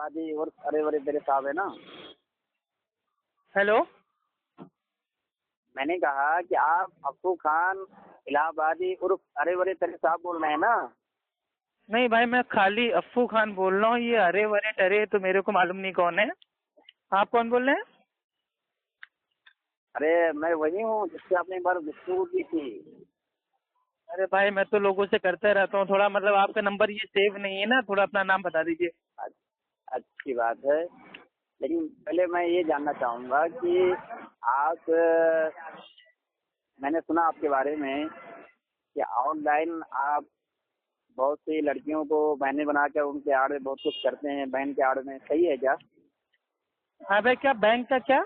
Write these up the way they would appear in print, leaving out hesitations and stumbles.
इलाहाबादी और अरे वरे तेरे साहब है ना। हेलो। मैंने कहा कि आप अफू खान इलाहाबादी उर्फ अरे वरे तेरे साहब बोल रहे हैं ना। नहीं भाई, मैं खाली अफ्फू खान बोल रहा हूँ। ये अरे वरे टरे तो मेरे को मालूम नहीं कौन है। आप कौन बोल रहे हैं? अरे मैं वही हूँ जिससे आपने एक बार गुफ्तगू की थी। अरे भाई, मैं तो लोगों से करते रहता हूँ। थोड़ा मतलब आपका नंबर ये सेव नहीं है ना, थोड़ा अपना नाम बता दीजिए। अच्छी बात है, लेकिन पहले मैं ये जानना चाहूँगा कि आप मैंने सुना आपके बारे में कि ऑनलाइन आप बहुत सी लड़कियों को बहनें बनाकर उनके आड़ में बहुत कुछ करते हैं, बहन के आड़ में, सही है क्या? हाँ भाई, क्या बैंक का क्या?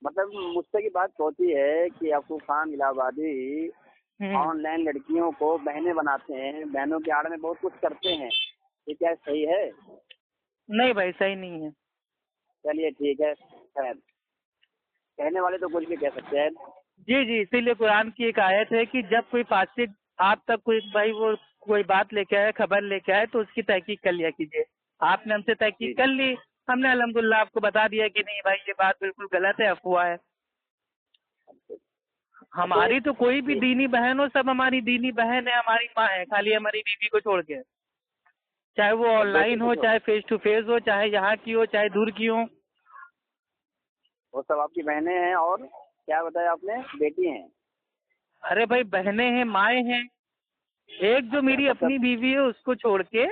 मतलब मुझसे की बात होती है कि अफू खान इलाहाबादी ऑनलाइन लड़कियों को बहनें बनाते हैं, बहनों के आड़ में बहुत कुछ करते हैं, ये क्या सही है? नहीं भाई, सही नहीं है। चलिए ठीक है, खैर कहने वाले तो कुछ भी कह सकते हैं। जी जी, इसीलिए कुरान की एक आयत है कि जब कोई फासिक आप तक कोई भाई वो कोई बात लेके आए, खबर लेके आए, तो उसकी तहकीक कर लिया कीजिए। आपने हमसे जी तहकीक कर ली, हमने अल्हम्दुलिल्लाह आपको बता दिया कि नहीं भाई, ये बात बिल्कुल गलत है, अफवाह है। अच्छा हमारी तो कोई भी ये दीनी बहन हो, सब हमारी दीनी बहन है, हमारी माँ है, खाली हमारी बीवी को छोड़ के। चाहे वो और बेटी ऑनलाइन को हो, जो चाहे फेस टू फेस हो, चाहे यहाँ की हो, चाहे दूर की हो। वो सब आपकी बहनें हैं, और क्या बताया आपने, बेटी हैं? अरे भाई, बहनें हैं, माएँ हैं। एक जो अच्छा मेरी मतलब अपनी बीवी है उसको छोड़ के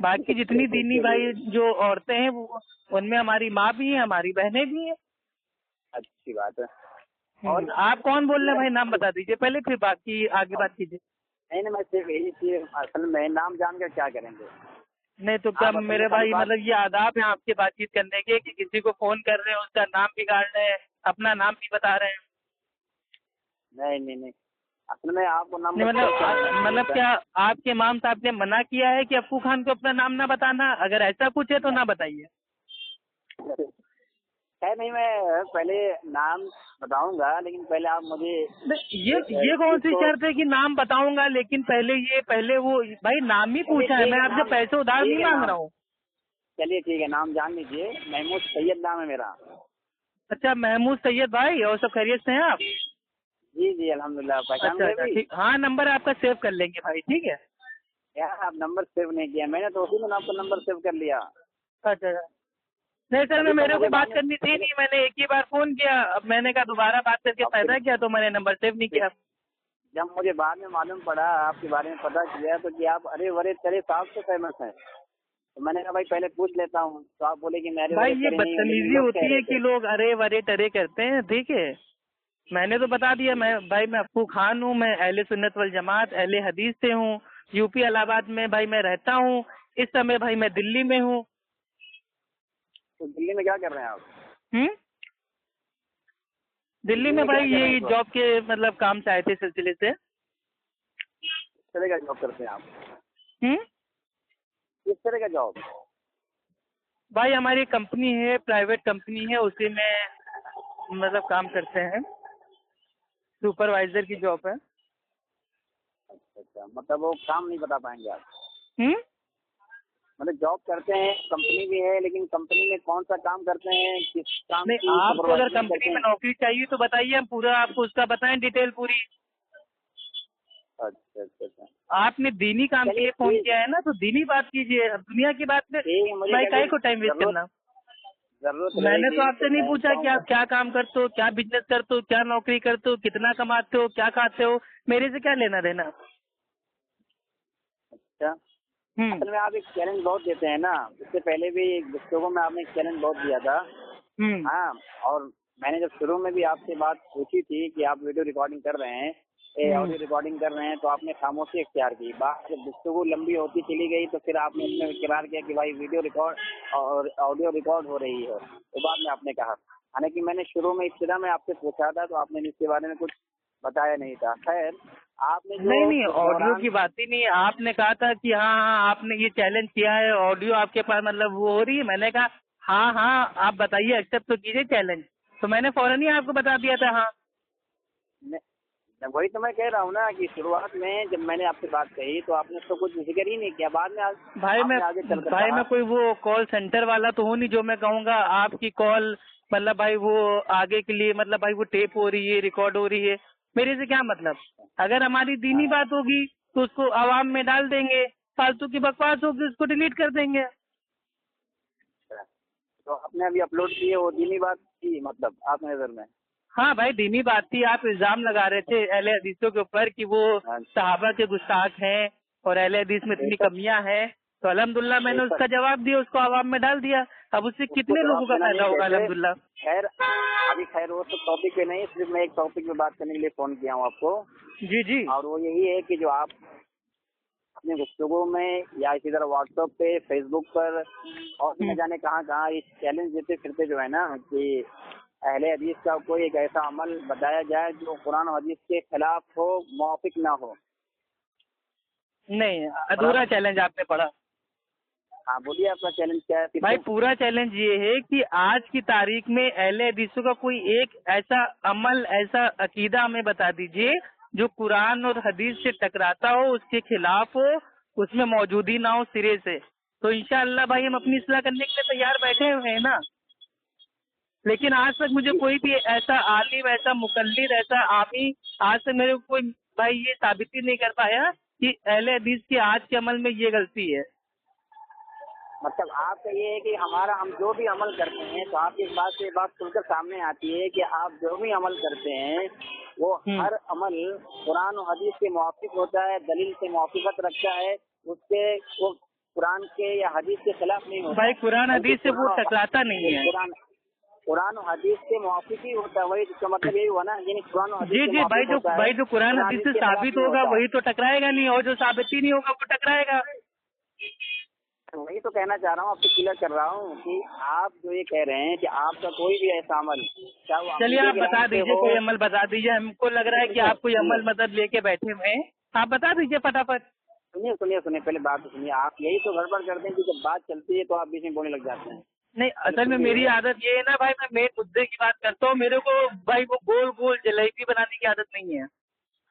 बाकी जितनी दीनी चलिए भाई जो औरतें हैं वो उनमें हमारी माँ भी है, हमारी बहनें भी हैं। अच्छी बात है। और आप कौन बोल रहे हैं मैं भाई? नाम बता दीजिए पहले, फिर बाकी आगे बात कीजिए। नहीं नहीं, मैं सिर्फ यही चीज असल में नाम जान कर क्या करेंगे। नहीं तो क्या आप असल में मेरे खाली भाई, बात मतलब ये आदाब है आपके बातचीत करने के कि किसी को फोन कर रहे हैं उसका नाम बिगाड़ रहे हैं, अपना नाम भी बता रहे हैं? नहीं नहीं नहीं, असल में आपको नहीं नंबर सेव कर लेना मतलब चाहिए था। क्या आपके इमाम साहब ने मना किया है कि अप्पू खान को अपना नाम ना बताना? अगर ऐसा कुछ है तो ना बताइए। खैर नहीं, मैं पहले नाम बताऊंगा, लेकिन पहले आप मुझे ये कौन सी इसको शर्त है कि नाम बताऊंगा लेकिन पहले वो भाई नाम ही चलिए पूछा है, ठीक मैं है आपसे नाम, पैसे उधार ठीक नहीं है मांग नाम, रहा हूँ। चलिए ठीक है नाम जान लीजिए, महमूद सैयद नाम है मेरा। अच्छा, महमूद सैयद भाई, और सब खैरियत से हैं आप? जी जी अल्हम्दुलिल्लाह, पहचान अच्छा गए अच्छा, भी? ठीक। हाँ, नंबर आपका सेव कर लेंगे भाई, ठीक है। यार आप नंबर सेव नहीं किया, मैंने तो उसी में आपका नंबर सेव कर लिया। अच्छा अच्छा। नहीं सर, मैं अभी तक मेरे को मुझे बाद बात में करनी थी मुझे नहीं, मैंने एक ही बार फोन किया, अब मैंने कहा दोबारा बात करके अब फायदा क्या, तो मैंने नंबर सेव नहीं फिर किया। जब मुझे बाद में मालूम पड़ा, आपके बारे में पता किया, तो कि आप अरे वरे तेरे साहब से फेमस हैं, तो मैंने कहा भाई पहले पूछ लेता हूँ, तो आप बोले कि मैं अरे भाई वरे ये तेरे नहीं हूँ, लेकिन बदतमीजी लोग कह होती रहे है कि थे। लोग अरे वरे टरे करते हैं, ठीक है। मैंने तो बता दिया, मैं भाई मैं अप्पू खान हूँ, मैं अहले सुन्नत वल जमात अहले हदीस से हूँ। यूपी इलाहाबाद में भाई मैं रहता हूँ। इस समय भाई मैं दिल्ली में हूँ। तो दिल्ली में क्या कर रहे हैं आप? हम्म। दिल्ली दिल्ली में में क्या भाई कर रहे हैं ये इस वक्त? जॉब के मतलब काम से आए थे, सिलसिले से। किस तरह का जॉब करते हैं आप? हम्म। किस तरह का जॉब? भाई हमारी कंपनी है, प्राइवेट कंपनी है, उसी में मतलब काम करते हैं। सुपरवाइजर की जॉब है। अच्छा अच्छा, मतलब वो काम नहीं बता पाएंगे आप? हम्म। मतलब जॉब करते हैं, कंपनी भी है, लेकिन कंपनी में कौन सा काम करते हैं, किस काम नहीं, की आपको अगर सुपरवाइजमेंट करते कंपनी में हैं? नौकरी चाहिए तो बताइए, हम पूरा आपको उसका बताएं, डिटेल पूरी। अच्छा अच्छा अच्छा, आपने दीनी काम के चलिए लिए फोन ठीक किया है ना, तो दीनी बात कीजिए, अब दुनिया की बात में ठीक है, मुझे भाई कभी काहे को टाइम वेस्ट जरूरत करना। जरूरत मैंने तो रहेगी आपसे तो नहीं मैं पूछा कि कहूँगा। आप क्या काम करते हो, क्या बिजनेस करते हो, क्या नौकरी करते हो, कितना कमाते हो, क्या खाते हो। मेरे से क्या लेना देना। अच्छा, हम्म। असल में आप एक चैलेंज बहुत देते हैं ना, इससे पहले भी गुफ्तगू में आपने एक चैलेंज बहुत दिया था। हम्म। हाँ, और मैंने जब शुरू में भी आपसे बात पूछी थी कि आप वीडियो रिकॉर्डिंग कर रहे हैं, हम्म। ऑडियो रिकॉर्डिंग कर रहे हैं, तो आपने खामोशी इख्तियार की। बात जब गुफ्तगू लंबी होती चली गई तो फिर आपने इसमें इकरार किया कि भाई वीडियो रिकॉर्ड और ऑडियो रिकॉर्ड हो रही है, तो बाद में आपने कहा। हालांकि मैंने शुरू में इब्तिदा में आपसे पूछा था, तो आपने इसके बारे में कुछ बताया नहीं था। खैर, आपने जो नहीं नहीं, उस ऑडियो दौरान की बात ही नहीं है। आपने कहा था कि हाँ हाँ आपने ये चैलेंज किया है, ऑडियो आपके पास मतलब वो हो रही है। मैंने कहा हाँ हाँ, आप बताइए, एक्सेप्ट तो कीजिए चैलेंज। तो मैंने फौरन ही आपको बता दिया था हाँ। वही तो मैं कह रहा हूँ ना कि शुरुआत में जब मैंने आपसे बात कही तो आपने उसको कुछ जिक्र ही नहीं किया, बाद में भाई मैं आपने आगे चलकर भाई कहा। मैं कोई वो कॉल सेंटर वाला तो हूँ नहीं जो मैं कहूँगा आपकी कॉल मतलब भाई वो आगे के लिए मतलब भाई वो टेप हो रही है, रिकॉर्ड हो रही है, मेरे से क्या मतलब। अगर हमारी दीनी बात होगी तो उसको आवाम में डाल देंगे, फालतू की बकवास होगी उसको डिलीट कर देंगे। तो आपने अभी अपलोड किए वो दीनी बात की मतलब आपकी नजर में? हाँ भाई दीनी बात थी, आप इल्जाम लगा रहे थे अहले हदीसों के ऊपर कि वो हाँ, सहाबा के गुस्ताख हैं और अहले हदीस में इतनी बेशक कमियां हैं, तो अल्हम्दुलिल्लाह मैंने बेशक उसका जवाब दिया, उसको आवाम में डाल दिया। अब उससे उसको कितने जवाब लोगों का देना नहीं फायदा होगा कहते। अल्हम्दुलिल्लाह। खैर अभी खैर वो तो टॉपिक पे नहीं, सिर्फ मैं एक टॉपिक पे बात करने के लिए फोन किया हूँ आपको, जी जी। और वो यही है कि जो आप अपने गुफ्तगू में या इसी तरह व्हाट्सएप पे, फेसबुक पर और भी न जाने कहाँ कहाँ इस चैलेंज देते फिरते जो है ना कि अहले हदीस का कोई एक ऐसा अमल बताया जाए जो कुरान और हदीस के खिलाफ हो, मुवाफिक ना हो। नहीं, अधूरा बराबर। चैलेंज आपने पढ़ा। हाँ बोलिए आपका चैलेंज क्या है फिर भाई से? पूरा चैलेंज ये है कि आज की तारीख में अहले हदीसों का कोई एक ऐसा अमल, ऐसा अकीदा हमें बता दीजिए जो कुरान और हदीस से टकराता हो, उसके खिलाफ हो, उसमें मौजूदी ना हो सिरे से, तो इंशाअल्लाह भाई हम अपनी इस्लाह करने के लिए तैयार बैठे हुए हैं ना। लेकिन आज तक मुझे कोई भी ऐसा आलिम, ऐसा मुकल्लिद, ऐसा आमी आज तक मेरे को कोई भाई ये साबित ही नहीं कर पाया कि अहले हदीस की आज के अमल में ये गलती है। मतलब आपका ये है कि हमारा हम जो भी अमल करते हैं तो आपकी इस बात से ये बात खुलकर सामने आती है कि आप जो भी अमल करते हैं वो हर अमल कुरान और हदीस के मुवाफिक होता है, दलील से मुवाफिकत रखता है, उसके वो कुरान के या हदीस के खिलाफ नहीं होता, भाई कुरान बल्कि हदीस से वो टकराता नहीं है। कुरान और हदीस के मुवाफिक ही होता है। वही इसका मतलब यही हुआ ना, यानी कुरान और हदीस जी के जी, मुवाफिक होता है, भाई जो कुरान हदीस से के खिलाफ साबित नहीं होगा होता। वही तो टकराएगा नहीं, और जो साबित ही नहीं होगा वो टकराएगा। वही तो कहना चाह रहा हूँ, आपसे क्लियर कर रहा हूँ कि आप जो ये कह रहे हैं कि आपका कोई भी ऐसा अमल, चाहे वो चलिए अकीदे आप की बता लाइन से दीजिए, हो। कोई अमल बता दीजिए, हमको लग रहा है कि आप कोई अमल मतलब लेके बैठे हुए हैं, आप बता दीजिए फटाफट। सुनिए सुनिए सुनिए, पहले बात तो सुनिए। आप यही तो गड़बड़ करते हैं कि जब बात चलती है तो आप बीच में बोलने लग जाते हैं। नहीं, पहले असल में मेरी सुनिए। आदत ये है ना भाई, मैं मेन मुद्दे की बात करता हूँ, मेरे को भाई वो गोल गोल जलेबी बनाने की आदत नहीं है।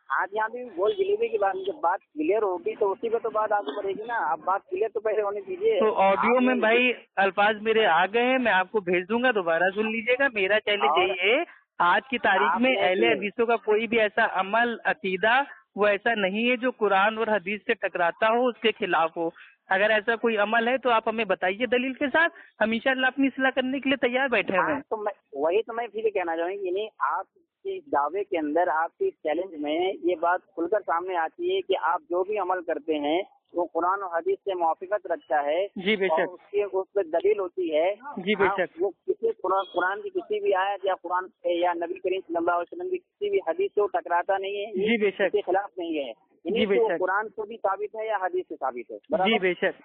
आज यहाँ भी गोल जलेबी की बात, जब बात क्लियर होगी तो उसी पे तो बात आगे बढ़ेगी ना। आप बात क्लियर तो पहले होने दीजिए। तो ऑडियो आपने में भाई अल्फाज मेरे आ गए हैं, मैं आपको भेज दूंगा, दोबारा सुन लीजिएगा। मेरा चैलेंज और यही है, आज की तारीख में आपने अहले सुनिए, हदीसों का कोई भी ऐसा अमल, अकीदा वो ऐसा नहीं है जो कुरान और हदीस से टकराता हो, उसके खिलाफ हो। अगर ऐसा कोई अमल है तो आप हमें बताइए दलील के साथ, हम इंशाअल्लाह अपनी इस्लाह करने के लिए तैयार बैठे हुए हाँ हैं। तो मैं वही तो मैं फिर कहना चाहूँगी, यानी आपके इस दावे के अंदर, आपके इस चैलेंज में ये बात खुलकर सामने आती है कि आप जो भी अमल करते हैं वो कुरान और हदीस से मुवाफिकत रखता है। जी और बेशक। उसकी उस पर दलील होती है। जी हाँ, बेशक। वो किसी कुरान की किसी भी आयत या कुरान या नबी करीम सल्लल्लाहु अलैहि वसल्लम की किसी भी हदीस से वो टकराता नहीं है, जी बेशक। इसके खिलाफ नहीं है। जी यानी कि वो बेशक। कुरान से भी साबित है या हदीस से साबित है। जी बराबर बेशक।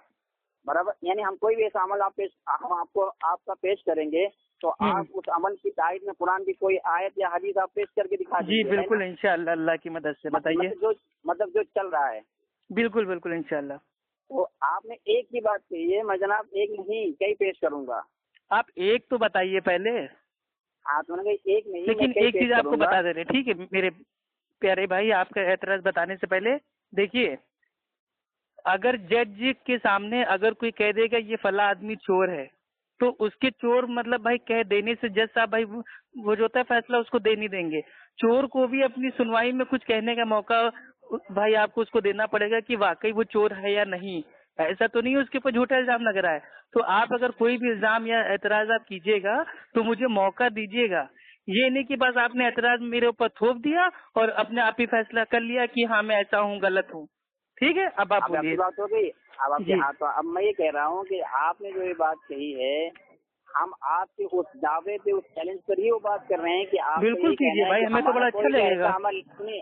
बराबर। यानी हम कोई भी ऐसा अमल हम आपको आपका पेश करेंगे तो आप उस अमल की तायद में कुरान की कोई आयत या हदीस आप पेश करके दिखा जी दीजिए, है बिल्कुल, ना? इंशाअल्लाह अल्लाह की मदद से। बताइए। मतलब जो चल रहा है। बिल्कुल बिल्कुल इंशाअल्लाह। तो आपने एक की बात कही है, मैं जनाब एक नहीं कई पेश करूंगा। आप एक तो बताइए पहले, आप मैंने कहा एक नहीं, मैं लेकिन कई एक पेश चीज आपको करूंगा। बता दे रहे हैं, ठीक है मेरे प्यारे भाई, आपका एतराज बताने से पहले देखिए, अगर जज के सामने अगर कोई कह देगा ये फला आदमी चोर है, तो उसके चोर मतलब भाई कह देने से जज साहब भाई वो जो होता है फैसला उसको दे नहीं देंगे। चोर को भी अपनी सुनवाई में कुछ कहने का मौका भाई आपको उसको देना पड़ेगा कि वाकई वो चोर है या नहीं। ऐसा तो नहीं उसके ऊपर झूठा इल्जाम लग रहा है। तो आप अगर कोई भी इल्जाम या एतराज आप कीजिएगा तो मुझे मौका दीजिएगा। ये नहीं कि बस आपने एतराज मेरे ऊपर थोप दिया और अपने आप ही फैसला कर लिया कि हाँ मैं ऐसा हूँ, गलत हूँ। ठीक है, अब आप अब आपकी बोलिए। बात हो गई। अब आपके जी हाथ तो अब मैं ये कह रहा हूँ कि आपने जो ये बात कही है, हम आपके उस दावे पे, उस चैलेंज पर ही वो बात कर रहे हैं कि आपका बिल्कुल यही कीजिए कहना है भाई, कि हमें तो हमारा बड़ा अच्छा कोई भी लगेगा। ऐसा अमल सुनिए,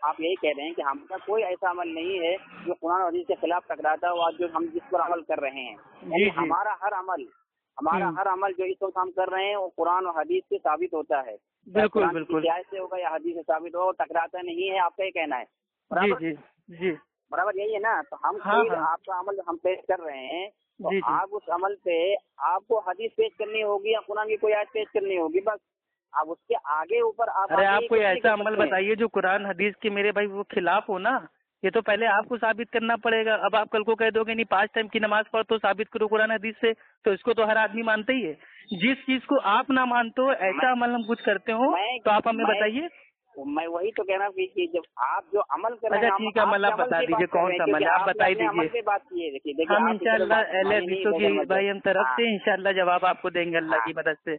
आप यही कह रहे हैं कि हमारा कोई ऐसा अमल नहीं है जो कुरान और हदीस के खिलाफ टकराता हो, और जो हम जिस पर अमल कर रहे हैं, यानी जी जी। हमारा हर अमल जो इस वक्त हम कर रहे हैं वो कुरान और हदीस से साबित होता है। बिल्कुल कुरान की बिल्कुल। आयत से होगा या हदीस से साबित होगा, टकराता नहीं है, आपका ये कहना है। जी बराबर जी। जी बराबर यही है ना? तो हम हाँ कोई हाँ। आपका अमल हम पेश कर रहे हैं तो जी जी। आप उस अमल पे आपको हदीस पेश करनी होगी या कुरान की कोई आयत पेश करनी होगी, बस। अब उसके आगे ऊपर आप अरे आगे आप ये कोई कुछ नहीं ऐसा कर अमल सकते हैं। बताइए जो कुरान हदीस के मेरे भाई वो खिलाफ हो ना। ये तो पहले आपको साबित करना पड़ेगा। अब आप कल को कह दोगे नहीं 5 टाइम की नमाज पढ़ तो साबित करो कुरान हदीस से, तो इसको तो हर आदमी मानता ही है। जिस चीज को आप ना मानते हो ऐसा अमल हम कुछ करते हो तो आप हमें बताइए। मैं वही तो कह रहा हूँ कि जब आप जो अमल कर रहे अच्छा हैं, ठीक है, अमल आप बता दीजिए कौन सा अमल है, आप बता ही आपने अमल दीजिए। पे बात की है। देखिए हम आप इधर इंशाल्लाह बात अहले मानी नहीं हदीसों इधर की मत भाई हम तरफ हाँ, से इंशाल्लाह जवाब आपको देंगे अल्लाह हाँ, की मदद से।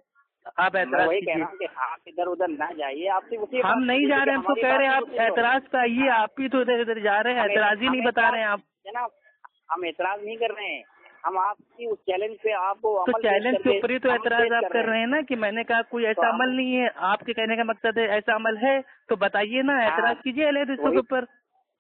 आप मैं एतराज वही कह कीजिए। रहा हूँ कि आप इधर उधर ना जाइए, आप सिर्फ उसी हम बात नहीं जा रहे हैं, हम तो कह रहे हैं आप एतराज पे आइए। हाँ, आप ही तो इधर इधर जा रहे हैं, एतराज ही नहीं बता रहे हैं आप। जनाब हम एतराज नहीं कर रहे हैं, हम आपकी उस चैलेंज पे आपको तो अमल पेश चैलेंज के करके ऊपर ही तो अमल एतराज पेश आप कर रहे हैं ना कि मैंने कहा कोई तो ऐसा हम अमल नहीं है। आपके कहने का मकसद है ऐसा अमल है तो बताइए ना, हाँ, एतराज कीजिए अहले हदीसों के वही ऊपर।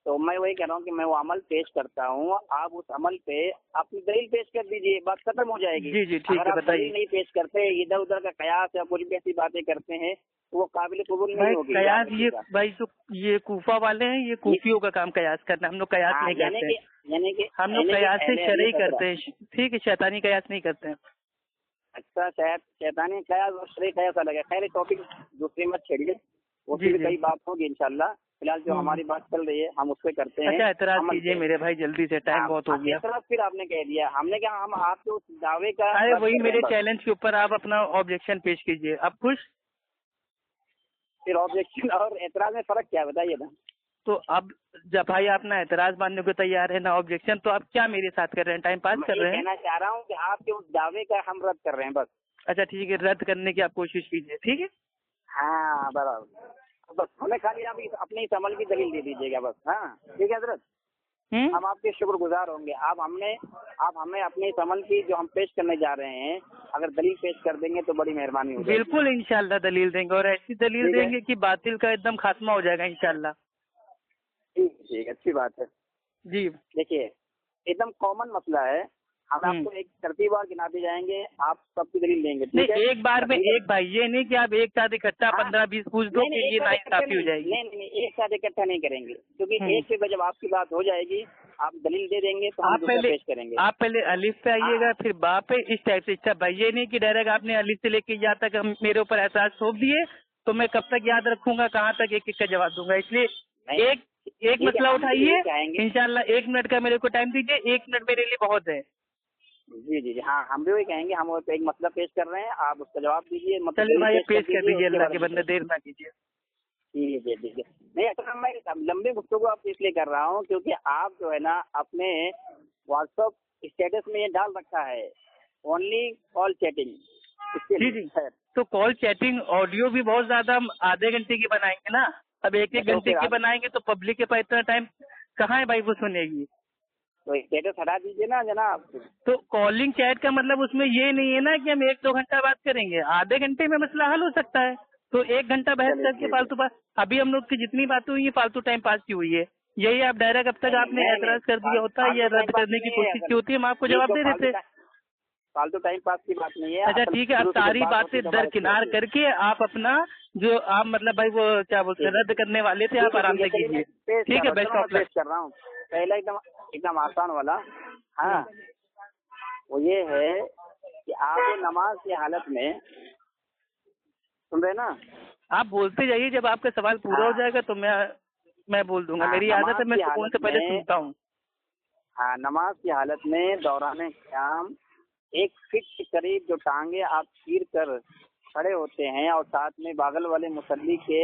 तो मैं वही कह रहा हूँ कि मैं वो अमल पेश करता हूँ, आप उस अमल पे अपनी दलील पेश कर दीजिए, बात खत्म हो जाएगी। जी जी ठीक अगर है, आप बताइए। दलील नहीं पेश करते, इधर उधर का कयास या कुछ भी ऐसी बातें करते हैं तो वो काबिल कबूल नहीं भाई होगी। कयास याद ये रखिएगा। भाई जो ये कूफा वाले हैं ये कूफियों का काम कयास करना, हम लोग कयास हाँ, नहीं करते हैं। हम लोग यानी कि कयास से अहले शरई हदीस करते हैं, ठीक है, शैतानी कयास नहीं करते हैं। अच्छा शैतानी कयास और शरई कयास अलग है। खैर टॉपिक दूसरी मत छेड़िए, उसकी जी भी जी। कई बात होगी इंशाल्लाह। फिलहाल जो हमारी बात चल रही है हम उस पर करते हैं अच्छा एतराज अमल कीजिए पे। मेरे भाई जल्दी से, टाइम बहुत हो गया। एतराज फिर आपने कह दिया, हमने क्या हम आपके उस दावे का अरे रद्द वही कर रहे मेरे हैं बस। चैलेंज के ऊपर आप अपना ऑब्जेक्शन पेश कीजिए। आप खुश? फिर ऑब्जेक्शन और एतराज में फर्क क्या है बताइए ना। तो अब जब भाई आप ना एतराज मानने को तैयार है ना ऑब्जेक्शन, तो आप क्या मेरे साथ कर रहे हैं, टाइम पास मैं कर ये रहे हैं? कहना चाह रहा हूँ कि आपके उस दावे का हम रद्द कर रहे हैं बस। अच्छा ठीक है, रद्द करने की आप कोशिश कीजिए, ठीक है। हाँ बराबर, बस हमें खाली आप अपने इस अमल की दलील दे दीजिएगा बस। हाँ ठीक है हजरत, हम आपके शुक्रगुजार होंगे। आप हमें अपने इस अमल की जो हम पेश करने जा रहे हैं अगर दलील पेश कर देंगे तो बड़ी मेहरबानी होगी। बिल्कुल इंशाल्लाह दलील देंगे, और ऐसी दलील ठीक है। देंगे कि बातिल का एकदम खात्मा हो जाएगा इंशाल्लाह। ठीक अच्छी बात है। जी। देखिए एकदम कॉमन मसला है, हम आपको एक तरतीबवार गिनाते जाएंगे, आप सबकी दलील देंगे। ठीक है, नहीं एक बार में एक भाई, ये नहीं कि आप एक साथ इकट्ठा हाँ। 15-20 पूछ दो कि ये नाइंसाफी हो जाएगी। नहीं एक साथ इकट्ठा नहीं करेंगे, क्योंकि एक पे जब आपकी बात हो जाएगी आप दलील दे देंगे तो हम दूसरा पेश करेंगे। आप पहले अलिफ पे आइएगा, हाँ। फिर बा पे, इस टाइप से। अच्छा भाई ये नहीं कि डायरेक्ट आपने अलिफ से लेके यहाँ तक हम मेरे ऊपर एहसास थोप दिए तो मैं कब तक याद रखूंगा, कहाँ तक एक एक का जवाब दूंगा। इसलिए नहीं, एक ठीक है, मसला हम भी यही उठाइए चाहेंगे। इंशाल्लाह। 1 मिनट का मेरे को टाइम दीजिए, 1 मिनट मेरे लिए बहुत है। जी हाँ, हम भी वही कहेंगे, हम एक मसला पेश कर रहे हैं, आप उसका जवाब दीजिए। चलिए भाई पेश कर दीजिए, उसके अल्लाह बारे के में बंदे देर ना कीजिए। ठीक है। नहीं असल में मैं लंबी गुफ्तगू आपसे इसलिए कर रहा हूँ क्योंकि आप जो है ना अपने व्हाट्सएप स्टेटस में ये डाल रखा है ओनली कॉल चैटिंग। जी तो कॉल चैटिंग ऑडियो भी बहुत ज्यादा हम आधे घंटे की बनाएंगे ना। अब 1-1 घंटे की बनाएंगे तो पब्लिक के पास इतना टाइम कहाँ है भाई वो सुनेगी। तो स्टेटस हटा दीजिए ना जनाब। तो कॉलिंग चैट का मतलब उसमें ये नहीं है ना कि हम 1-2 घंटा बात करेंगे, आधे घंटे में मसला हल हो सकता है। तो 1 घंटा बहस करके फालतू बात, अभी हम लोग की जितनी बातें हुई है फालतू टाइम पास की हुई है। यही आप डायरेक्ट अब तक आपने एतराज कर दिया होता है या रद्द करने की कोशिश की होती है, हम आपको जवाब दे देते। फालतू टाइम पास की बात नहीं है। अच्छा ठीक है, अब सारी बातें दरकिनार करके आप अपना जो आप मतलब भाई वो क्या बोलते हैं रद्द करने वाले थे आप आराम से कीजिए। ठीक है, बेस्ट ऑफ लक। कर रहा हूँ पहला एकदम आसान वाला। हाँ वो ये है कि आप नमाज की हालत में सुन रहे ना, आप बोलते जाइए, जब आपका सवाल पूरा हो जाएगा तो मैं बोल दूंगा। मेरी आदत है, मैं सुकून से पहले सुनता हूँ। हाँ नमाज की हालत में दौरान क़याम 1 फीट के करीब जो टांगे आप चीर कर खड़े होते हैं और साथ में बागल वाले मुसल्ली के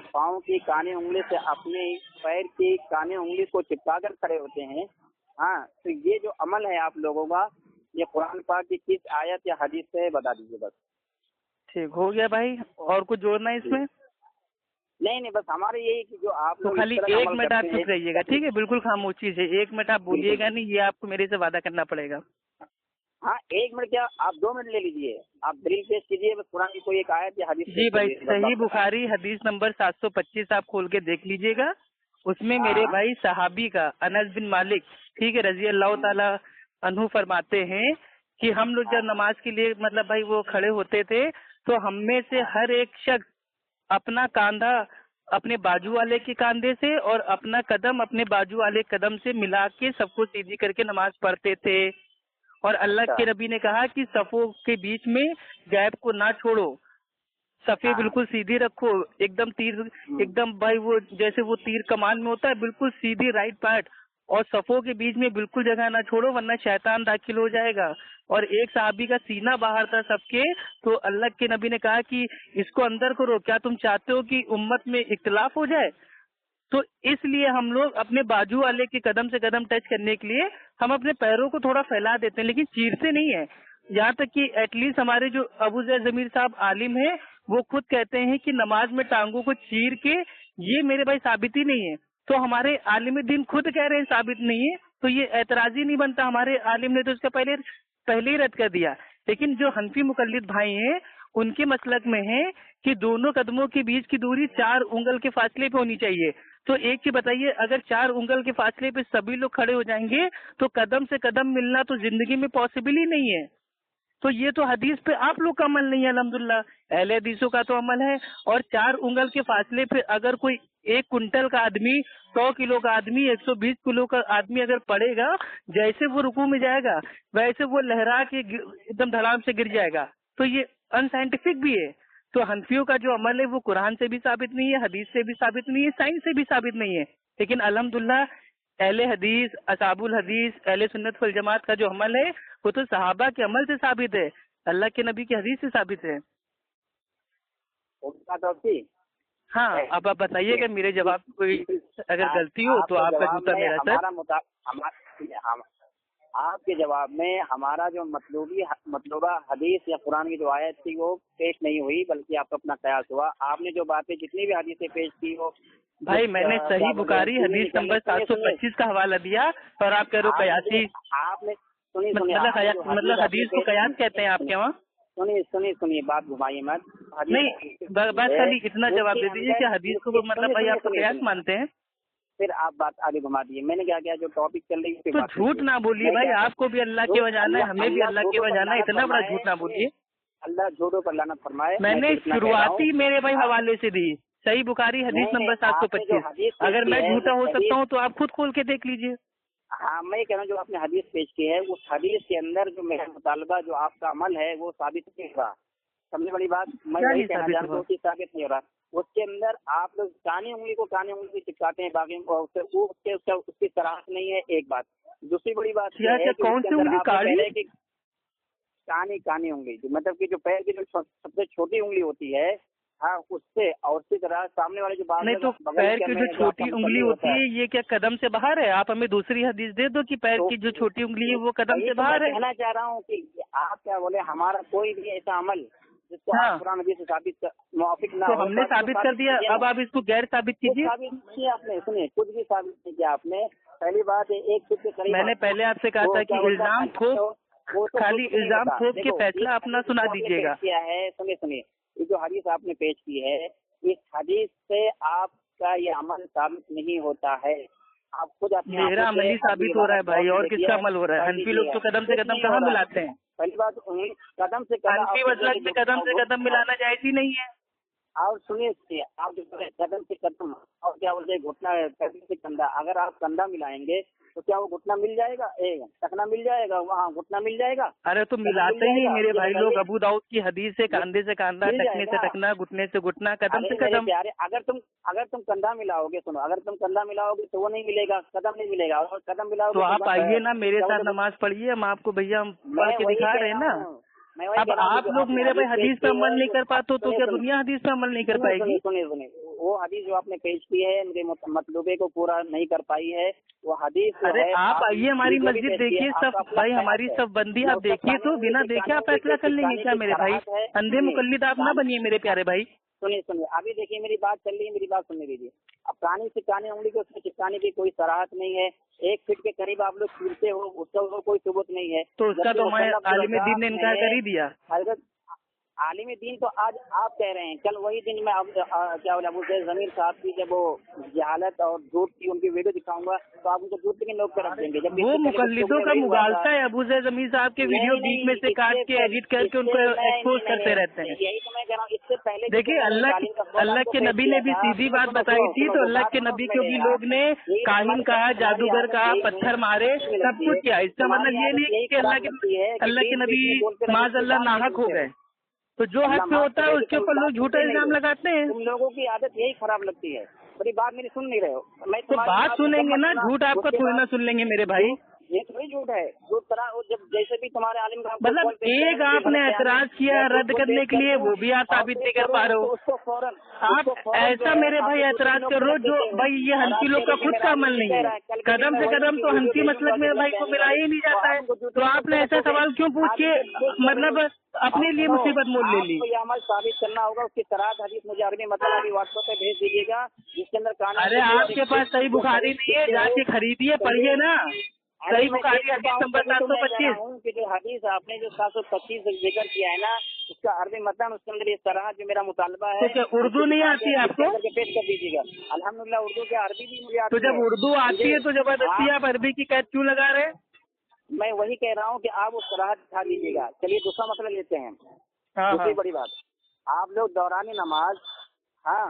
पाँव की कानी उंगली से अपने पैर की कानी उंगली को चिपका कर खड़े होते हैं। हाँ तो ये जो अमल है आप लोगों का, ये कुरान पाक की किस आयत या हदीस से बता दीजिए बस। ठीक हो गया भाई, और कुछ जोड़ना है इसमें? नहीं बस हमारे यही कि जो आप तो खाली 1 मिनट आप चुप रहिएगा, ठीक है, बिल्कुल खामोशी से 1 मिनट आप बोलिएगा नहीं, ये आपको मेरे से वादा करना पड़ेगा। हाँ 1 मिनट क्या, आप 2 मिनट ले लीजिए, आप दलील पेश कीजिए बस कुरान की कोई एक आयत या हदीस। जी भाई, सही बुखारी हदीस नंबर 725 आप खोल के देख लीजिएगा। उसमें मेरे भाई सहाबी का अनस बिन मालिक, ठीक है, रजी अल्लाह ताला अन्हु फरमाते हैं कि हम लोग जब नमाज के लिए मतलब भाई वो खड़े होते थे तो हम में से हर एक शख्स अपना कांधा अपने बाजू वाले के कंधे से और अपना कदम अपने बाजू वाले कदम से मिला के सबको सीधी करके नमाज पढ़ते थे। और अल्लाह के नबी ने कहा कि सफों के बीच में गैप को ना छोड़ो। सफ़े हाँ। बिल्कुल सीधी रखो, एकदम तीर, एकदम भाई वो जैसे वो तीर कमान में होता है, बिल्कुल सीधी राइट पार्ट, और सफ़ों के बीच में बिल्कुल जगह ना छोड़ो, वरना शैतान दाखिल हो जाएगा। और एक साहबी का सीना बाहर था सबके, तो अल्लाह के नबी ने कहा कि इसको अंदर करो, क्या तुम चाहते हो कि उम्मत में इख्तिलाफ हो जाए? तो इसलिए हम लोग अपने बाजू वाले के कदम से कदम टच करने के लिए हम अपने पैरों को थोड़ा फैला देते हैं, लेकिन चीरते नहीं है। यहाँ तक कि एटलीस्ट हमारे जो अबू ज़ैद ज़मीर साहब आलिम है, वो खुद कहते हैं कि नमाज में टांगों को चीर के, ये मेरे भाई साबित ही नहीं है। तो हमारे आलिम दीन खुद कह रहे हैं साबित नहीं है, तो ये ऐतराज ही नहीं बनता। हमारे आलिम ने तो इसका पहले ही रद्द कर दिया। लेकिन जो हनफी मुकल्लिद भाई हैं, उनके मसलक में है कि दोनों कदमों के बीच की दूरी 4 उंगल के फासले पे होनी चाहिए। तो एक चीज बताइए, अगर 4 उंगल के फासले पे सभी लोग खड़े हो जाएंगे तो कदम से कदम मिलना तो जिंदगी में पॉसिबल ही नहीं है। तो ये तो हदीस पे आप लोग का अमल नहीं है, अल्हम्दुलिल्लाह अहले हदीसों का तो अमल है। और 4 उंगल के फासले पे अगर कोई 1 कुंटल का आदमी, 100 किलो का आदमी, 120 किलो का आदमी अगर पड़ेगा, जैसे वो रुकू में जाएगा वैसे वो लहरा के एकदम धड़ाम से गिर जाएगा। तो ये अनसाइंटिफिक भी है। तो हनफियों का जो अमल है वो कुरान से भी साबित नहीं है, हदीस से भी साबित नहीं है, साइंस से भी साबित नहीं है। लेकिन अल्हम्दुलिल्लाह अहले हदीस, असहाबुल हदीस, अहले सुन्नत वल जमात का जो अमल है वो तो सहाबा के अमल से साबित है, अल्लाह के नबी की हदीस से साबित है। उनका तो थी। हाँ, अब आप बताइएगा, मेरे जवाब कोई अगर गलती हो तो आपका जूता मेरा सर। आपके जवाब में हमारा जो मतलूबा हदीस या कुरान की जो आयत थी वो पेश नहीं हुई, बल्कि आपका अपना कयास हुआ। आपने जो बातें जितनी भी हदीसें पेश की हो, भाई मैंने सही बुखारी हदीस नंबर 725 का हवाला दिया, और आप कह रहे हो कयासी। आपने सुनिए मतलब हदीस को कयास कहते हैं आपके वहाँ? सुनिए, बात घुमाइए मत। नहीं, बस खाली इतना जवाब दे दीजिए कि हदीस को मतलब भाई आप तो कयास मानते हैं। फिर आप बात आगे घुमा दिए। मैंने क्या किया, जो टॉपिक चल रही है तो झूठ ना बोलिए भाई, आपको भी अल्लाह के वजाना है, हमें भी अल्लाह के वजाना है, इतना बड़ा झूठ ना बोलिए। अल्लाह झूठों पर लानत फरमाए। मैंने शुरुआती मेरे भाई हवाले से दी, सही बुखारी हदीस नंबर 725। अगर मैं झूठा हो सकता हूँ तो आप खुद खोल के देख लीजिए। हाँ, मैं कह रहा हूँ जो आपने हदीस पेश की है, उस हदीस के अंदर जो मेरा मुतालबा, जो आपका अमल है वो साबित नहीं हो रहा। सबसे बड़ी बात मैं यही कहना चाहता हूँ कि साबित नहीं हो रहा। उसके अंदर आप लोग कानी उंगली से चिपकाते हैं, बाकी उसकी सराहत नहीं है। एक बात। दूसरी बड़ी बात कौन सी उंगली काली? कानी उंगली, मतलब कि जो पैर की जो सबसे छोटी उंगली होती है, हाँ, उससे, और उसी तरह सामने वाले जो बाल नहीं, तो पैर की जो छोटी उंगली होती है ये क्या कदम से बाहर है? आप हमें दूसरी हदीस दे दो कि पैर की जो छोटी उंगली है वो कदम से बाहर है। कहना चाह रहा हूँ कि आप क्या बोले, हमारा कोई भी ऐसा अमल जिसको आप कुरान हदीस से साबित मुआफिक ना हो, तो हमने साबित कर दिया, अब आप इसको गैर साबित कीजिए। साबित किया आपने, सुनिए, कुछ भी साबित नहीं किया आपने। पहली बात है, एक फुट के करीब मैंने पहले आपसे कहा था कि इल्जाम थोप, खाली इल्जाम थोप के फैसला अपना सुना दीजिएगा। किया है, सुनिए, ये जो हदीस आपने पेश की है, इस हदीस से आपका ये अमल साबित नहीं होता है। आप खुद मेरा अमल ही साबित हो रहा है भाई, और किसका अमल हो रहा है? हनफी लोग तो कदम से कदम कहाँ मिलाते हैं? पहली बात, कदम से हनफी मसलक में कदम से कदम मिलाना जायज ही नहीं है। और सुनिए, आप जो कदम से कदम और क्या बोलते हैं घुटना, कदम से कंधा, अगर आप कंधा मिलाएंगे तो क्या वो घुटना मिल जाएगा? टखना मिल जाएगा, वहाँ घुटना मिल जाएगा? अरे तो मिलाते ही नहीं मेरे भाई लोग। अबू दाऊद की हदीस से कंधे से कंधा, टखने से टखना, घुटने से घुटना, कदम से कदम। अगर तुम कंधा मिलाओगे, सुनो, अगर तुम कंधा मिलाओगे तो वो नहीं मिलेगा, कदम नहीं मिलेगा। और कदम मिलाओगे तो आप आइए ना मेरे साथ नमाज पढ़िए, हम आपको भैया हम पढ़ के दिखा रहे हैं ना। अब आप लोग मेरे भाई हदीस पे अमल नहीं कर पाते तो क्या दुनिया हदीस पे अमल नहीं कर पाएगी? सुनिए, वो हदीस जो आपने पेश की है मेरे मतलूबे को पूरा नहीं कर पाई है, वो हदीस। अरे आप आइए हमारी मस्जिद देखिए, सब भाई हमारी सब बंदी आप देखिए, तो बिना देखे आप फैसला कर लेंगे क्या मेरे भाई? अंधे मुकल्लिद आप ना बनिए मेरे प्यारे भाई। सुनिए, अभी देखिए, मेरी बात चल रही है, मेरी बात सुनने दीजिए। अब कानी से कानी उंगली को उसमें चिपकाने की कोई सराहत नहीं है। 1 फीट के करीब आप लोग चीरते हो, उसका कोई सबूत नहीं है। तो उसका तो मैं आलिम दीन ने इनकार कर ही दिया। आलिम दीन तो आज आप कह रहे हैं, कल वही दिन में क्या बोले अबू ज़ैद ज़मीर साहब की जब वो जहालत और झूठ की उनकी वीडियो दिखाऊंगा तो आप उनको झूठ के नोक पर रख देंगे। जब वो मुकल्लिदों का मुगालता है, अबू ज़ैद ज़मीर साहब के वीडियो बीच में से काट के एडिट करके उनको एक्सपोज करते रहते हैं। यही तो मैं कह रहा हूँ। इससे पहले देखिए, अल्लाह के नबी ने भी सीधी बात बताई थी, तो अल्लाह के नबी को भी लोग ने काहिन कहा, जादूगर कहा, पत्थर मारे, सब कुछ किया। इसका मतलब ये नहीं कि अल्लाह के नबी माज़अल्लाह नाहक हो गए। तो जो हद पे होता है उसके ऊपर लोग झूठा इल्जाम लगाते हैं। तुम लोगों की आदत यही खराब लगती है। मेरी बात मेरी सुन नहीं रहे हो। मैं तो बात सुनेंगे ना, झूठ आपका थोड़ी ना सुन लेंगे मेरे भाई। ये थोड़ी झूठ है। जो तरह जब जैसे भी तुम्हारे आलिम का मतलब एक आपने ऐतराज किया रद्द करने के लिए, वो भी आप साबित नहीं कर पा रहे हो। उसको फौरन आप ऐसा मेरे भाई ऐतराज करो जो भाई ये हनफी लोग का खुद का अमल नहीं है। कदम से कदम तो हनफी मसलक में भाई को मिला ही नहीं जाता है। तो आपने ऐसा सवाल क्यों पूछ के मतलब अपने लिए मुसीबत मोल ले ली? ये अमल साबित करना होगा। उसकी सराहत हदीस मुझे अगली मतलब अभी व्हाट्सएप पे भेज दीजिएगा, जिसके अंदर कानून। अरे आपके पास सही बुखारी नहीं है, जाके खरीदिए, पढ़िए ना। सही बुखारी हदीस नंबर 725 कि जो हदीस आपने जो 725 जिक्र किया है ना, उसका अरबी मतलब उसके अंदर इस तरह जो मेरा मुतालबा है। तो क्या उर्दू नहीं आती है आपको? पेश कर दीजिएगा। अल्हम्दुलिल्लाह उर्दू क्या अरबी भी मुझे आती है। तो जब उर्दू आती है तो जबरदस्ती आप अरबी की कैद क्यों लगा रहे हैं? मैं वही कह रहा हूँ कि आप उस तरह दिखा दीजिएगा। चलिए दूसरा मसला लेते हैं। दूसरी बड़ी बात, आप लोग दौरानी नमाज, हाँ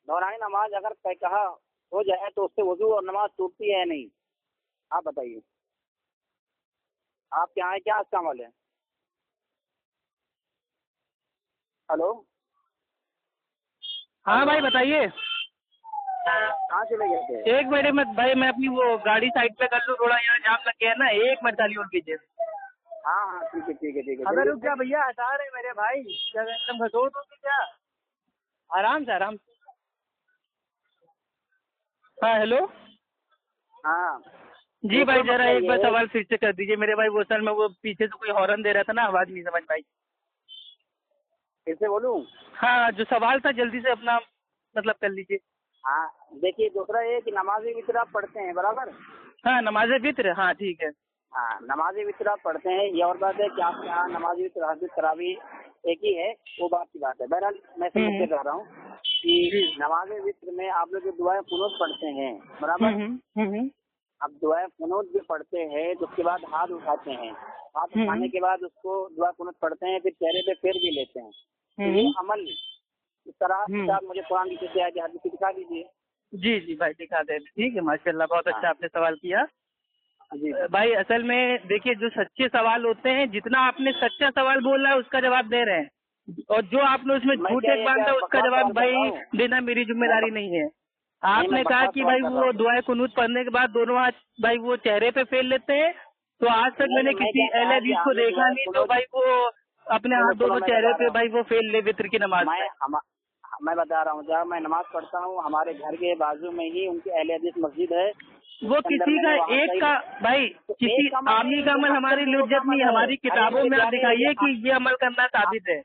दौरानी नमाज अगर कहा हो जाए तो उससे वजू और नमाज टूटती है या नहीं? आप बताइए, आपके यहाँ क्या इसका अमल है? हेलो, हाँ भाई बताइए। कहाँ चले गए थे? एक मिनट में भाई, मैं अपनी वो गाड़ी साइड पे कर लूँ, थोड़ा यहाँ जाम लग गया है ना। एक मिनट खाली और कीजिए। हाँ हाँ ठीक है ठीक है ठीक है। अगर रुक जा भैया, हटा रहे मेरे भाई, क्या एकदम घसोड़ दोगे क्या? आराम से आराम से। हाँ हेलो। हाँ जी भाई जरा एक बार सवाल फिर से कर दीजिए मेरे भाई। वो सर में वो पीछे से कोई हॉर्न दे रहा था ना, आवाज नहीं समझ पाई। फिर से बोलूं? हाँ जो सवाल था जल्दी से अपना मतलब कर लीजिए। हाँ देखिए, दूसरा ये कि नमाज़ी वित्र आप पढ़ते हैं बराबर? हाँ नमाज़े वित्र, हाँ ठीक है। हाँ नमाज़ी वित्र आप पढ़ते हैं। ये और बात है कि आपके यहाँ नमाज़ी वित्र हजरत तरावी एक ही है, वो बात की बात है। बहरहाल मैं समझ कर रहा हूँ कि नमाज वित्र में आप लोग जो दुआएं कुनूत पढ़ते हैं बराबर? अब दुआएं कुनूत जो पढ़ते हैं तो उसके बाद हाथ उठाते हैं। हाथ उठाने के बाद उसको दुआ कुनूत पढ़ते हैं, फिर चेहरे पे फेर भी लेते हैं। तो ये अमल इस तरह आप मुझे कुरान की किसी आयत हदीस दिखा दीजिए। जी जी भाई दिखा दे। ठीक है माशाल्लाह, बहुत अच्छा आपने सवाल किया। जी भाई असल में देखिए, जो सच्चे सवाल होते हैं, जितना आपने सच्चा सवाल बोला है उसका जवाब दे रहे हैं, और जो आपने उसमें झूठ एक बांधा उसका जवाब भाई देना मेरी जिम्मेदारी नहीं है। आपने कहा कि भाई वो दुआए कुनूत पढ़ने के बाद दोनों हाथ भाई वो चेहरे पे फेर लेते हैं, तो आज तक मैंने किसी अहले हदीस को देखा नहीं तो भाई वो अपने हाथ दोनों चेहरे पे भाई वो फेर ले वित्र की नमाज। मैं बता रहा हूँ, जब मैं नमाज पढ़ता हूँ हमारे घर के बाजू में ही उनकी अहले हदीस मस्जिद है। वो किसी का एक का भाई किसी आमी का अमल हमारी लुज्जत नहीं, हमारी किताबों में आप दिखाइए कि ये अमल करना साबित है।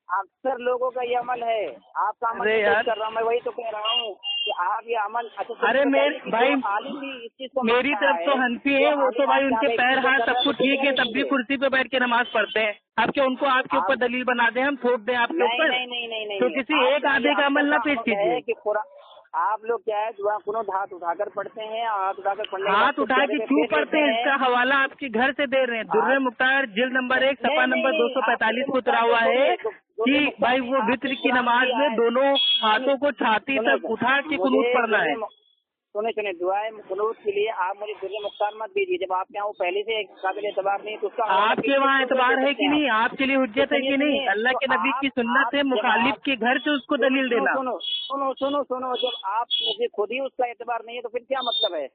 अक्सर लोगों का ये अमल है, आपका अमल कर रहा हूँ। मैं वही तो कह रहा हूँ कि आप ये अमल अरे मेरे भाई मेरी तरफ तो हनफी है, वो तो भाई उनके पैर हाथ सब कुछ ठीक है, तब भी कुर्सी पे बैठ के नमाज पढ़ते हैं। आप क्या उनको आपके ऊपर दलील बना दें, हम थोप दें आपके ऊपर? तो किसी एक आधे का अमल ना पेश कीजिए। आप लोग क्या है दुआ कुनूत हाथ उठाकर पढ़ते हैं, हाथ उठाकर पढ़ने हाथ उठा के क्यों पढ़ते हैं इसका हवाला आपके घर से दे रहे हैं। दुर्रे मुख्तार जिल्द नंबर 1 सफा नंबर 245 को उतरा हुआ है कि भाई वो वित्र की नमाज में दोनों हाथों को छाती तक उठा के कुनूत पढ़ना है। सुने दुआए कुनूत के लिए आप मुझे दुर्रे मुख्तार मत दीजिए। जब आपके यहाँ वो पहले से काबिल एतबार नहीं तो उसका आपके वहाँ एतबार है कि नहीं, आपके लिए हुज्जत है कि नहीं? अल्लाह के नबी की सुन्नत है मुखालिफ के घर से उसको दलील देना। सुनो जब आप मुझे खुद ही उसका एतबार नहीं है तो फिर क्या मतलब है?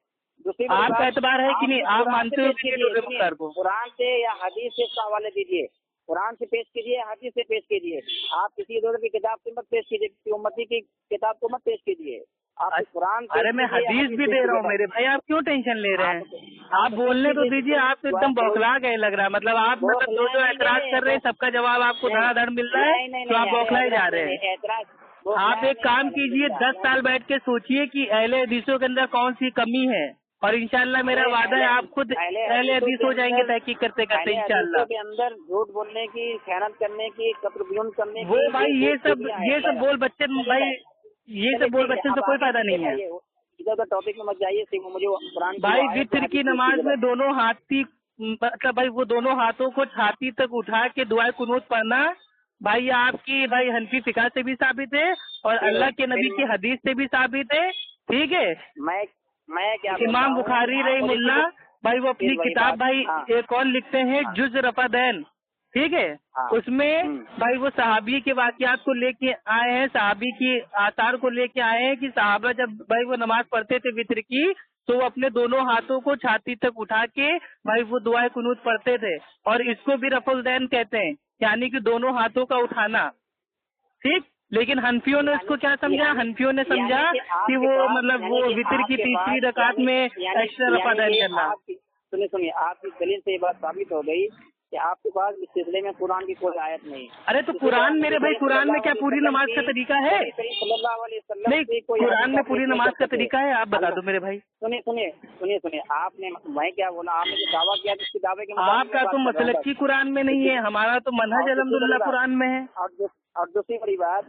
आपका एतबार है कि नहीं, आप मानते हो कि दुर्रे मुख्तार को? कुरान से या हदीस से इसका हवाले दीजिए। कुरान से पेश कीजिए, हदीस से पेश कीजिए। आप किसी इधर की किताब से मत पेश कीजिए, किसी उम्मती की किताब को मत पेश कीजिए। आप कुरान। अरे मैं हदीस भी दे रहा हूँ मेरे भाई, आप क्यों टेंशन ले रहे हैं? आप बोलने तो दीजिए। आप तो एकदम बौखला गए लग रहा है। मतलब आप मतलब जो एतराज कर रहे हैं सबका जवाब आपको धड़ाधड़ मिल रहा है तो आप बौखलाए जा रहे हैं। आप एक काम कीजिए, 10 साल बैठ के सोचिए कि अहले हदीसों के अंदर कौन सी कमी है, और इंशाल्लाह मेरा वादा है आप खुद अहले हदीस हो जाएंगे तहकीक करते करते इंशाल्लाह। के अंदर झूठ बोलने की, खयानत करने की, कत्ल करने की, वो भाई ये सब बोल बच्चे भाई, ये सब बोल बच्चों से कोई फायदा नहीं है। इधर का टॉपिक में मत जाइए, मुझे कुरान भाई वित्र की नमाज में दोनों हाथी मतलब भाई वो दोनों हाथों को छाती तक उठा के दुआ कुनूत पढ़ना भाई आपकी भाई हनफी फिका से भी साबित है और अल्लाह के नबी की हदीस से भी साबित है। ठीक है, मैं क्या इमाम बुखारी रहीमुल्लाह भाई वो अपनी किताब भाई एक और लिखते हैं जुज रफादैन, ठीक है। हाँ। उसमें भाई वो सहाबी के वाकयात को लेके आए हैं, सहाबी की आसार को लेके आए हैं कि सहाबा जब भाई वो नमाज पढ़ते थे वित्र की, तो वो अपने दोनों हाथों को छाती तक उठा के भाई वो दुआए कुनूत पढ़ते थे, और इसको भी रफुल दैन कहते हैं, यानी कि दोनों हाथों का उठाना। ठीक। लेकिन हनफियों ने इसको क्या समझा, हनफियों ने समझा कि वो मतलब वो वित्र की तीसरी रकात में एक्स्ट्रा रफा दैन करना। सुनिए, आपकी दलील से ये बात साबित हो गई कि आपके पास इस सिलसिले में कुरान की कोई आयत नहीं। अरे तो कुरान मेरे भाई, कुरान में क्या पूरी नमाज का तरीका है? नहीं, कुरान में पूरी नमाज का तरीका है, आप बता दो मेरे भाई। सुनिए, आपने, मैं क्या बोला, आपने जो दावा किया जिसके दावे के आपका तो मसलकी कुरान में नहीं है, हमारा तो मनहज अल्हम्दुलिल्लाह कुरान में है। और दूसरी बड़ी बात,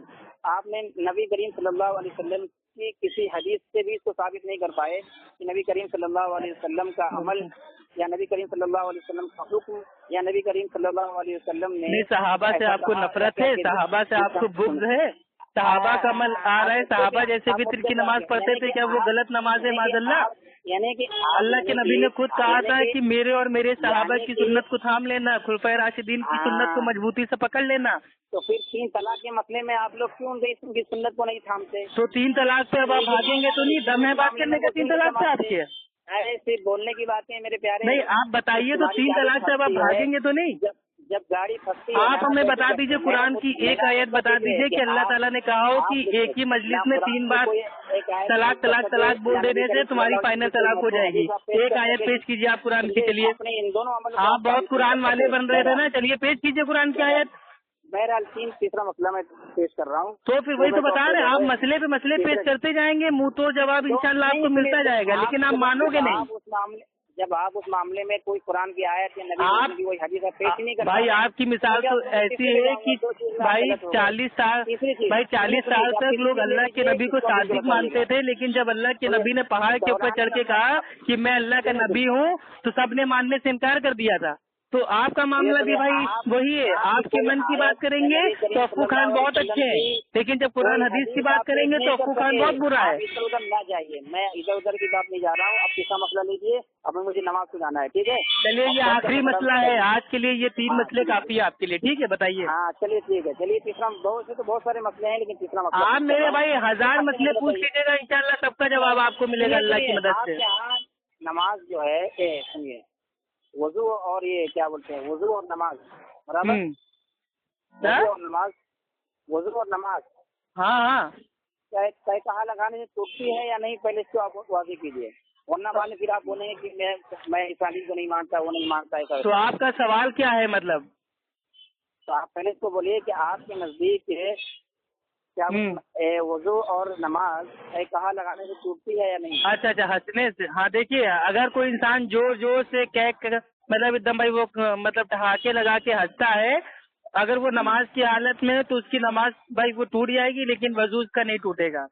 आपने नबी करीम सल्लल्लाहु अलैहि वसल्लम की किसी हदीस से भी इसको साबित नहीं कर पाए कि नबी करीम सल्लल्लाहु अलैहि वसल्लम का अमल या नबी करीम सल्लल्लाहु अलैहि वसल्लम का हुक्म या नबी करीम सल्लल्लाहु अलैहि वसल्लम ने। सहाबा से आपको नफरत है, सहाबा से आपको बुग़्ज़ है, सहाबा का अमल आ रहा है, सहाबा जैसे वित्र की नमाज पढ़ते थे, क्या वो गलत नमाज है माज़अल्लाह? यानी कि अल्लाह के नबी ने खुद कहा था कि मेरे और मेरे सहाबा की सुन्नत को थाम लेना, खुलफाए राशिदीन की सुन्नत को मजबूती से पकड़ लेना। तो फिर 3 तलाक के मसले में आप लोग क्यों उनकी सुन्नत को नहीं थामते? तो 3 तलाक से अब आप भागेंगे तो नहीं? दम है बात करने का 3 तलाक से आपके? अरे सिर्फ बोलने की बातें हैं मेरे प्यारे। नहीं, आप बताइए तो 3 तलाक से अब आप भागेंगे तो नहीं? जब गाड़ी फंसती है, आप हमें बता दीजिए, कुरान की एक आयत बता दीजिए कि अल्लाह ताला ने कहा हो कि एक ही मजलिस में 3 बार तलाक तलाक तलाक बोल देने से तुम्हारी फाइनल तलाक हो जाएगी। एक आयत पेश कीजिए आप कुरान की। चलिए, आप बहुत कुरान वाले बन रहे थे ना, चलिए पेश कीजिए कुरान की आयत। बहरहाल तीसरा मसला मैं पेश कर रहा हूँ। तो फिर वही तो बता रहे हैं, आप मसले पे मसले पेश करते जाएंगे, मुंह तो जवाब इंशाल्लाह आपको मिलता जाएगा, लेकिन आप मानोगे नहीं। जब आप उस मामले में कोई कुरान की आयत या नबी की कोई हदीस पेश नहीं करते भाई, आपकी मिसाल तो ऐसी है कि भाई 40 साल तक लोग अल्लाह के नबी को सादिक मानते थे, लेकिन जब अल्लाह के नबी ने पहाड़ के ऊपर चढ़ के कहा कि मैं अल्लाह का नबी हूँ, तो सबने मानने से इनकार कर दिया था। तो आपका मामला भी भाई वही है, आपके मन की बात करेंगे तो अफू खान बहुत अच्छे हैं, लेकिन जब कुरान हदीस की बात करेंगे तो अफू खान बहुत बुरा है। इधर उधर ना जाइए, मैं इधर उधर की बात नहीं जा रहा हूँ। अब तीसरा मसला लीजिए, अब मुझे नमाज सुनाना है, ठीक है? चलिए, ये आखिरी मसला है आज के लिए, ये 3 मसले काफी है आपके लिए, ठीक है? बताइए। हाँ चलिए ठीक है, चलिए तीसरा, बहुत सारे मसले हैं, लेकिन तीसरा मसला आप मेरे भाई 1000 मसले पूछ लीजिएगा, इंशाल्लाह सबका जवाब आपको मिलेगा अल्लाह की मदद से। नमाज जो है, सुनिए, वजू और ये क्या बोलते हैं, वजू और नमाज बराबर, वजू और नमाज हाँ, तय कहा लगाने से टूटती है या नहीं, पहले इसको आप वाज़ेह कीजिए, वरना बाद में फिर आप बोलेंगे कि मैं इस तालीम को नहीं मानता, वो नहीं मानता है। तो आपका सवाल क्या है मतलब? तो आप पहले इसको बोलिए कि आपके नजदीक क्या वजू और नमाज कहा लगाने से टूटती है या नहीं? अच्छा, हंसने से। हाँ देखिए, अगर कोई इंसान जोर जोर से मतलब एकदम भाई वो मतलब ठहाके लगा के हंसता है, अगर वो नमाज की हालत में है तो उसकी नमाज भाई वो टूट जाएगी, लेकिन वजू उसका नहीं टूटेगा।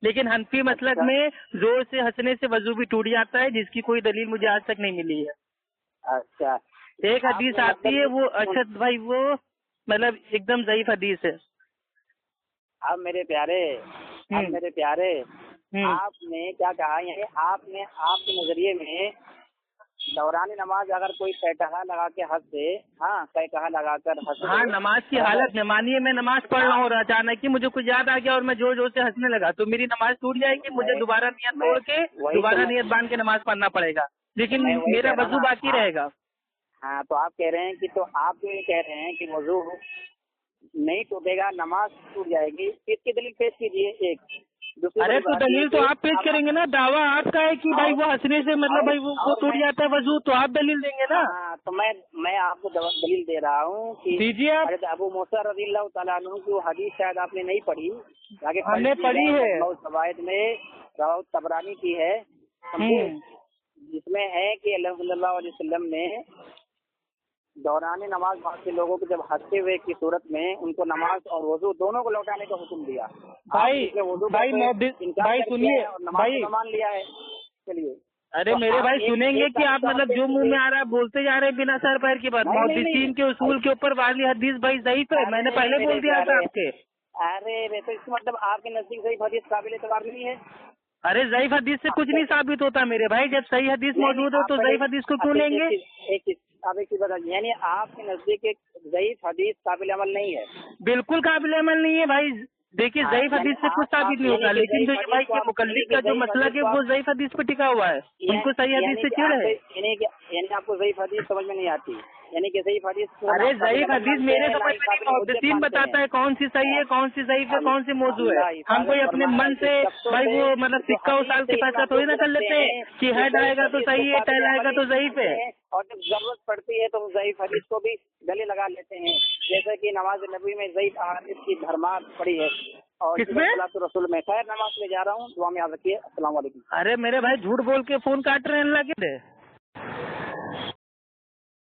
लेकिन हनफी मसलक में जोर से हंसने से वजू भी टूट जाता है, जिसकी कोई दलील मुझे आज तक नहीं मिली है। अच्छा, एक हदीस आती है, वो अशद भाई वो मतलब एकदम ज़ईफ हदीस है। अब मेरे प्यारे, आपने क्या कहा, यानी आपने आपके नजरिए में दौरान नमाज अगर कोई कैकहा लगा के हंस दे, हाँ कैकहा लगा कर हंस, हाँ नमाज की हालत में, मानिए मैं नमाज पढ़ रहा हूँ और अचानक ही मुझे कुछ याद आ गया और मैं जोर जोर से हंसने लगा, तो मेरी नमाज टूट जाएगी, मुझे दोबारा नियत तोड़ के दोबारा नियत बांध के नमाज पढ़ना पड़ेगा, लेकिन मेरा वजू बाकी रहेगा। हाँ, तो आप कह रहे हैं कि, तो आप जो ये कह रहे हैं कि वजू नहीं टूटेगा, नमाज टूट जाएगी, इसकी दलील पेश कीजिए एक। अरे तो दलील तो आप पेश करेंगे ना, दावा आपका है कि भाई वो हंसने से मतलब भाई वो टूट जाता है वजू, तो आप दलील देंगे ना। हाँ, तो मैं आपको दलील दे रहा हूँ कि दीजिए आप। अबू मूसा रज़ियल्लाहु ताला अन्हु की वो हदीस शायद आपने नहीं पढ़ी, आगे हमने पढ़ी है, सवायद में तबरानी की है, जिसमें है कि सल्लल्लाहु अलैहि वसल्लम ने दौरान नमाज के लोगों को जब हंसते हुए की सूरत में उनको नमाज और वजू दोनों को लौटाने का हुक्म दिया। भाई सुनिए भाई, मान लिया है। चलिए, अरे तो मेरे भाई सुनेंगे कि आप मतलब जो मुंह में आ रहा है बोलते जा रहे हैं बिना सर पैर की बात। मुहद्दिसीन के उसूल के ऊपर वाली हदीस भाई ज़ईफ है, मैंने पहले बोल दिया था आपके। अरे तो इसका मतलब आपके नजदीक ज़ईफ हदीस काबिल एतबार नहीं है? अरे ज़ईफ हदीस से कुछ नहीं साबित होता मेरे भाई, जब सही हदीस मौजूद हो तो ज़ईफ हदीस को क्यों लेंगे? मुताबिक ही बता, यानी आपके नजदीक एक ज़ईफ हदीस काबिल अमल नहीं है। बिल्कुल काबिल अमल नहीं है भाई। देखिए हाँ, ज़ईफ हदीस से कुछ साबित नहीं होता, लेकिन जो ये भाई ये मुकल्लिद का जो मसलक है वो ज़ईफ हदीस पे टिका हुआ है, उनको सही हदीस से चिढ़ है। यानी आपको ज़ईफ हदीस समझ में नहीं आती, यानी कि ज़ईफ हदीस, अरे ज़ईफ हदीस मेरे समझ में नहीं, मुहद्दिसीन बताता है कौन सी सही है, कौन सी ज़ईफ है, कौन सी मौजू है। हम कोई अपने मन से भाई वो मतलब सिक्का उछाल के फैसला थोड़ी ना कर लेते हैं कि हेड आएगा तो सही है, टेल आएगा तो ज़ईफ है। और जब जरूरत पड़ती है तो हम ज़ईफ हदीस को भी गले लगा लेते हैं, जैसे कि नमाज नबी में ज़ईफ हदीस की भरमार पड़ी है। और किसमें? रसूल में। खैर, नमाज में जा रहा हूँ, दुआ में याद रखिए। अस्सलाम वालेकुम। अरे मेरे भाई झूठ बोल के फोन काट रहे हैं, अल्लाह के दे।